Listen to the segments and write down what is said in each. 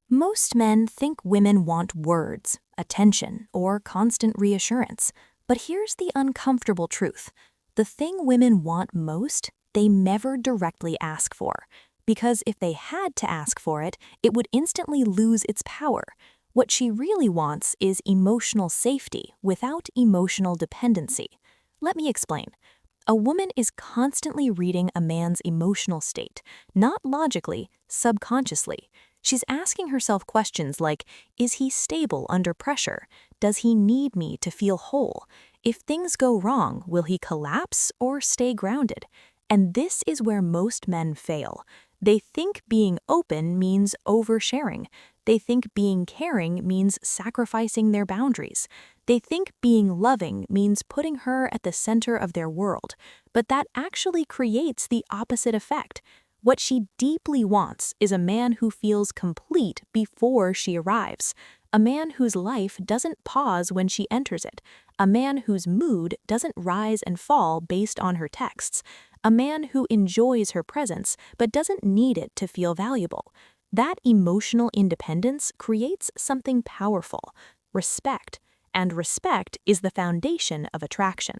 Most men think women want words, attention, or constant reassurance. But here's the uncomfortable truth. The thing women want most, they never directly ask for. Because if they had to ask for it, it would instantly lose its power. What she really wants is emotional safety without emotional dependency. Let me explain. A woman is constantly reading a man's emotional state, not logically, subconsciously. She's asking herself questions like, is he stable under pressure? Does he need me to feel whole? If things go wrong, will he collapse or stay grounded? And this is where most men fail. They think being open means oversharing. They think being caring means sacrificing their boundaries. They think being loving means putting her at the center of their world. But that actually creates the opposite effect. What she deeply wants is a man who feels complete before she arrives, a man whose life doesn't pause when she enters it, a man whose mood doesn't rise and fall based on her texts, a man who enjoys her presence but doesn't need it to feel valuable. That emotional independence creates something powerful, respect, and respect is the foundation of attraction.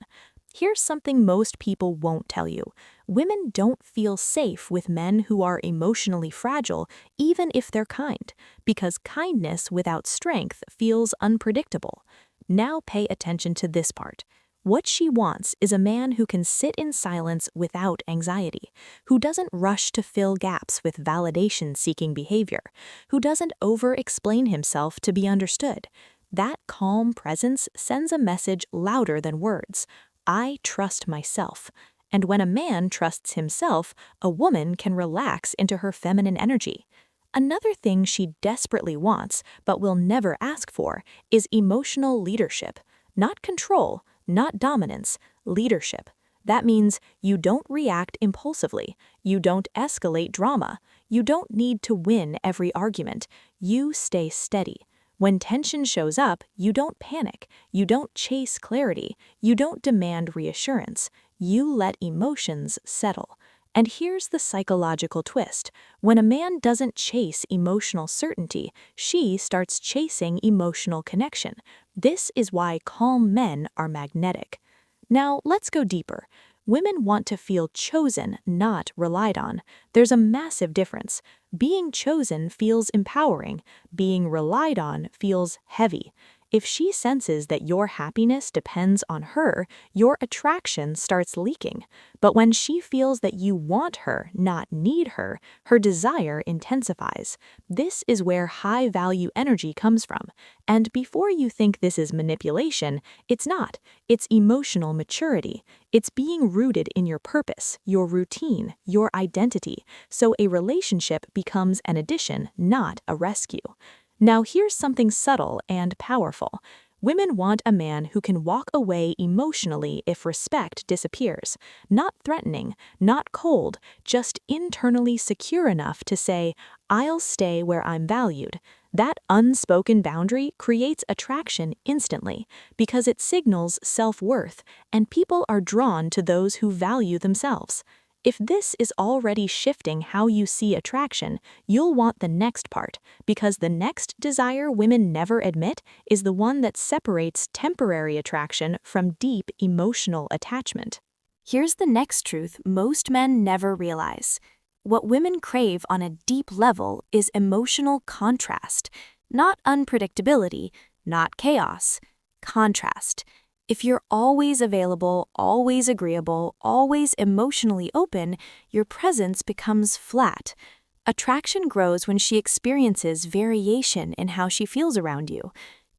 Here's something most people won't tell you. Women don't feel safe with men who are emotionally fragile, even if they're kind, because kindness without strength feels unpredictable. Now pay attention to this part. What she wants is a man who can sit in silence without anxiety, who doesn't rush to fill gaps with validation-seeking behavior, who doesn't over-explain himself to be understood. That calm presence sends a message louder than words. I trust myself. And when a man trusts himself, a woman can relax into her feminine energy. Another thing she desperately wants, but will never ask for, is emotional leadership. Not control, not dominance, leadership. That means you don't react impulsively, you don't escalate drama, you don't need to win every argument, you stay steady. When tension shows up, you don't panic, you don't chase clarity, you don't demand reassurance, you let emotions settle. And here's the psychological twist. When a man doesn't chase emotional certainty, she starts chasing emotional connection. This is why calm men are magnetic. Now, let's go deeper. Women want to feel chosen, not relied on. There's a massive difference. Being chosen feels empowering. Being relied on feels heavy. If she senses that your happiness depends on her, your attraction starts leaking. But when she feels that you want her, not need her, her desire intensifies. This is where high-value energy comes from. And before you think this is manipulation, it's not. It's emotional maturity. It's being rooted in your purpose, your routine, your identity. So a relationship becomes an addition, not a rescue. Now here's something subtle and powerful. Women want a man who can walk away emotionally if respect disappears. Not threatening, not cold, just internally secure enough to say, I'll stay where I'm valued. That unspoken boundary creates attraction instantly because it signals self-worth, and people are drawn to those who value themselves. If this is already shifting how you see attraction, you'll want the next part, because the next desire women never admit is the one that separates temporary attraction from deep emotional attachment. Here's the next truth most men never realize. What women crave on a deep level is emotional contrast, not unpredictability, not chaos, contrast. If you're always available, always agreeable, always emotionally open, your presence becomes flat. Attraction grows when she experiences variation in how she feels around you.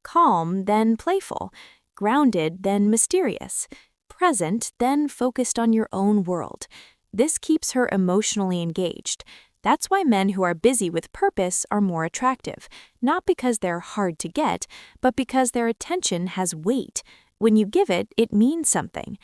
Calm, then playful. Grounded, then mysterious. Present, then focused on your own world. This keeps her emotionally engaged. That's why men who are busy with purpose are more attractive, not because they're hard to get, but because their attention has weight. When you give it, it means something.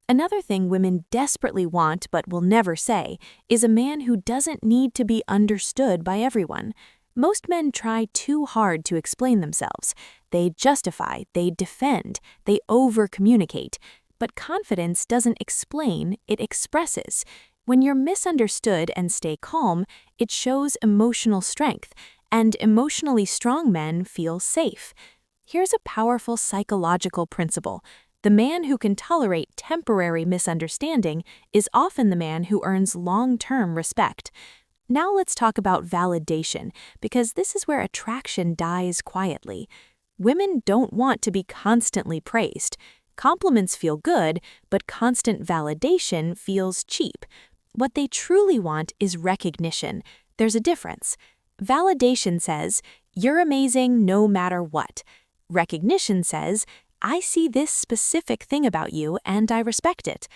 Another thing women desperately want but will never say is a man who doesn't need to be understood by everyone. Most men try too hard to explain themselves. They justify, they defend, they over-communicate. But confidence doesn't explain, it expresses. When you're misunderstood and stay calm, it shows emotional strength. and emotionally strong men feel safe. Here's a powerful psychological principle. The man who can tolerate temporary misunderstanding is often the man who earns long-term respect. Now let's talk about validation, because this is where attraction dies quietly. Women don't want to be constantly praised. Compliments feel good, but constant validation feels cheap. What they truly want is recognition. There's a difference. Validation says, "You're amazing no matter what." Recognition says, "I see this specific thing about you and I respect it."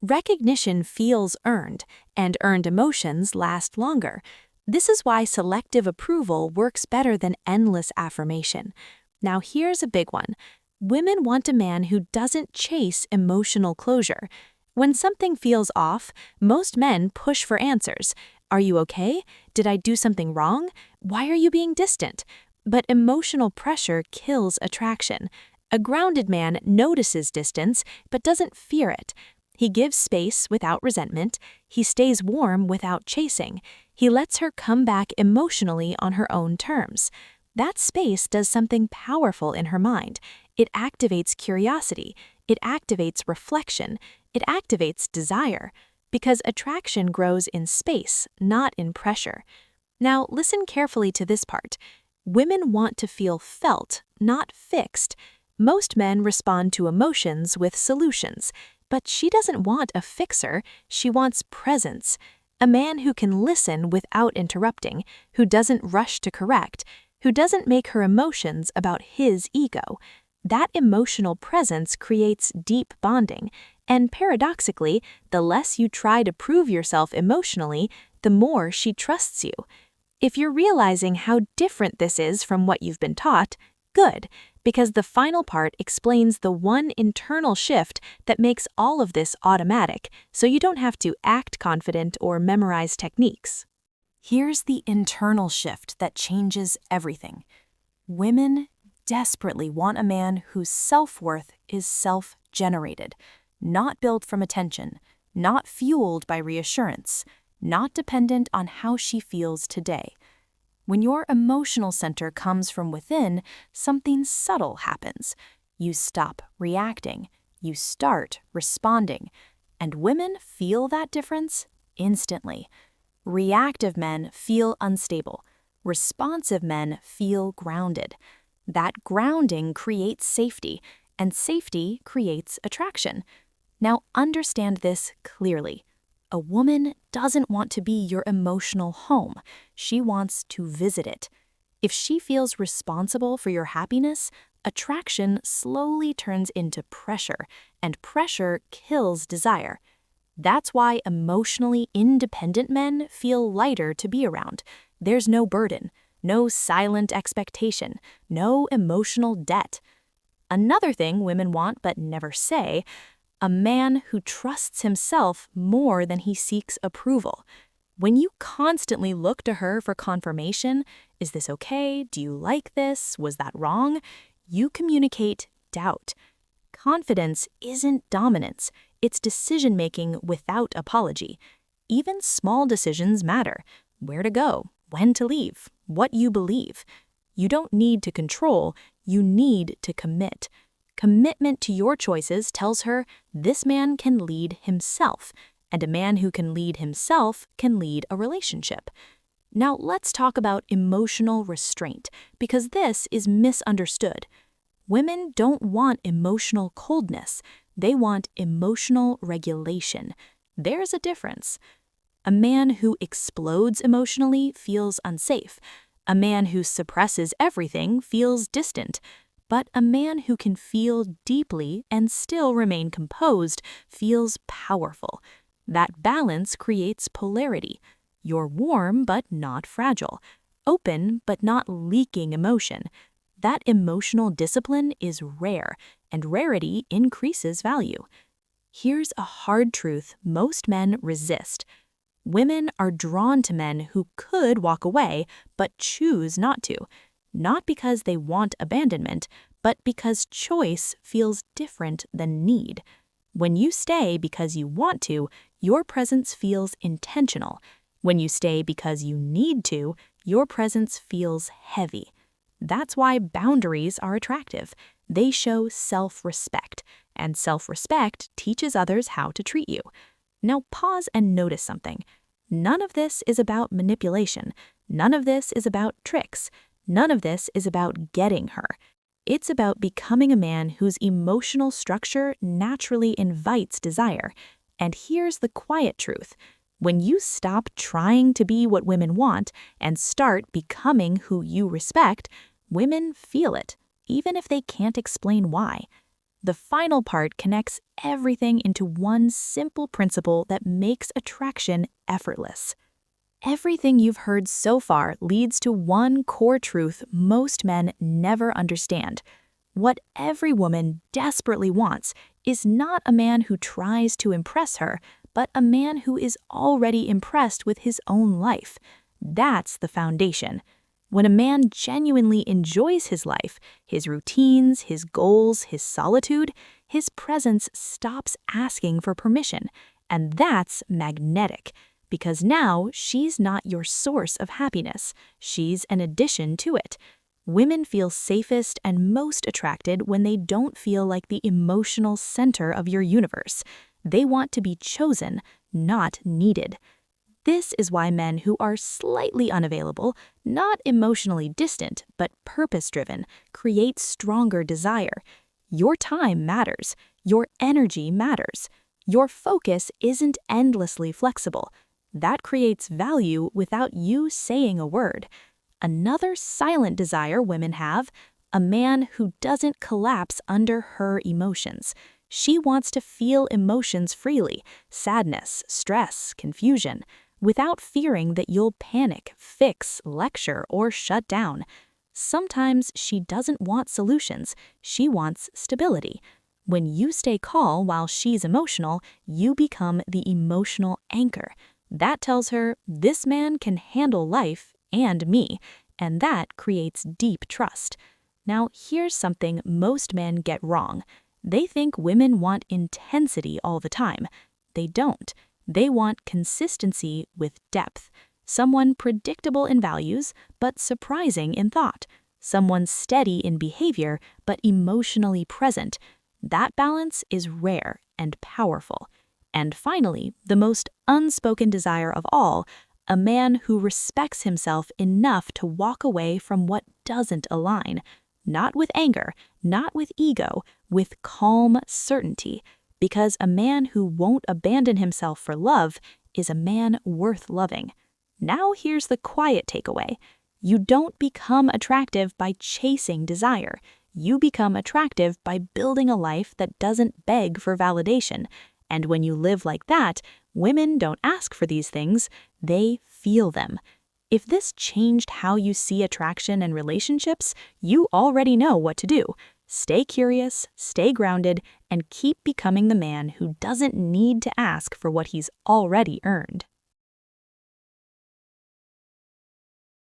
Recognition feels earned, and earned emotions last longer. This is why selective approval works better than endless affirmation. Now here's a big one. Women want a man who doesn't chase emotional closure. When something feels off, most men push for answers. Are you okay? Did I do something wrong? Why are you being distant? But emotional pressure kills attraction. A grounded man notices distance but doesn't fear it. He gives space without resentment. He stays warm without chasing. He lets her come back emotionally on her own terms. That space does something powerful in her mind. It activates curiosity. It activates reflection. It activates desire. Because attraction grows in space, not in pressure. Now listen carefully to this part. Women want to feel felt, not fixed. Most men respond to emotions with solutions. But she doesn't want a fixer, she wants presence. A man who can listen without interrupting, who doesn't rush to correct, who doesn't make her emotions about his ego. That emotional presence creates deep bonding, and paradoxically, the less you try to prove yourself emotionally, the more she trusts you. If you're realizing how different this is from what you've been taught, good, because the final part explains the one internal shift that makes all of this automatic, so you don't have to act confident or memorize techniques. Here's the internal shift that changes everything. Women desperately want a man whose self-worth is self-generated, not built from attention, not fueled by reassurance, not dependent on how she feels today. When your emotional center comes from within, something subtle happens. You stop reacting. You start responding. And women feel that difference instantly. Reactive men feel unstable. Responsive men feel grounded. That grounding creates safety, and safety creates attraction. Now understand this clearly. A woman doesn't want to be your emotional home. She wants to visit it. If she feels responsible for your happiness, attraction slowly turns into pressure, and pressure kills desire. That's why emotionally independent men feel lighter to be around. There's no burden, no silent expectation, no emotional debt. Another thing women want but never say, a man who trusts himself more than he seeks approval. When you constantly look to her for confirmation, is this okay? Do you like this? Was that wrong? You communicate doubt. Confidence isn't dominance, it's decision-making without apology. Even small decisions matter. Where to go, when to leave, what you believe. You don't need to control, you need to commit. Commitment to your choices tells her this man can lead himself, and a man who can lead himself can lead a relationship. Now let's talk about emotional restraint, because this is misunderstood. Women don't want emotional coldness, they want emotional regulation. There's a difference. A man who explodes emotionally feels unsafe. A man who suppresses everything feels distant. But a man who can feel deeply and still remain composed feels powerful. That balance creates polarity. You're warm but not fragile, open but not leaking emotion. That emotional discipline is rare, and rarity increases value. Here's a hard truth most men resist. Women are drawn to men who could walk away but choose not to. Not because they want abandonment, but because choice feels different than need. When you stay because you want to, your presence feels intentional. When you stay because you need to, Your presence feels heavy. That's why boundaries are attractive. They show self-respect, and self-respect teaches others how to treat you. Now pause and notice something. None of this is about manipulation. None of this is about tricks. None of this is about getting her. It's about becoming a man whose emotional structure naturally invites desire. And here's the quiet truth. When you stop trying to be what women want and start becoming who you respect, women feel it, even if they can't explain why. The final part connects everything into one simple principle that makes attraction effortless. Everything you've heard so far leads to one core truth most men never understand. What every woman desperately wants is not a man who tries to impress her, but a man who is already impressed with his own life. That's the foundation. When a man genuinely enjoys his life, his routines, his goals, his solitude, his presence stops asking for permission. And that's magnetic, because now she's not your source of happiness. She's an addition to it. Women feel safest and most attracted when they don't feel like the emotional center of your universe. They want to be chosen, not needed. This is why men who are slightly unavailable, not emotionally distant, but purpose-driven, create stronger desire. Your time matters. Your energy matters. Your focus isn't endlessly flexible. That creates value without you saying a word. Another silent desire women have, a man who doesn't collapse under her emotions. She wants to feel emotions freely, sadness, stress, confusion, without fearing that you'll panic, fix, lecture, or shut down. Sometimes she doesn't want solutions, she wants stability. When you stay calm while she's emotional, you become the emotional anchor. That tells her, this man can handle life and me, and that creates deep trust. Now, here's something most men get wrong. They think women want intensity all the time. They don't. They want consistency with depth. Someone predictable in values, but surprising in thought. Someone steady in behavior, but emotionally present. That balance is rare and powerful. And finally, the most unspoken desire of all, a man who respects himself enough to walk away from what doesn't align. Not with anger, not with ego, with calm certainty. Because a man who won't abandon himself for love is a man worth loving. Now here's the quiet takeaway. You don't become attractive by chasing desire. You become attractive by building a life that doesn't beg for validation. And when you live like that, women don't ask for these things, they feel them. If this changed how you see attraction and relationships, you already know what to do. Stay curious, stay grounded, and keep becoming the man who doesn't need to ask for what he's already earned.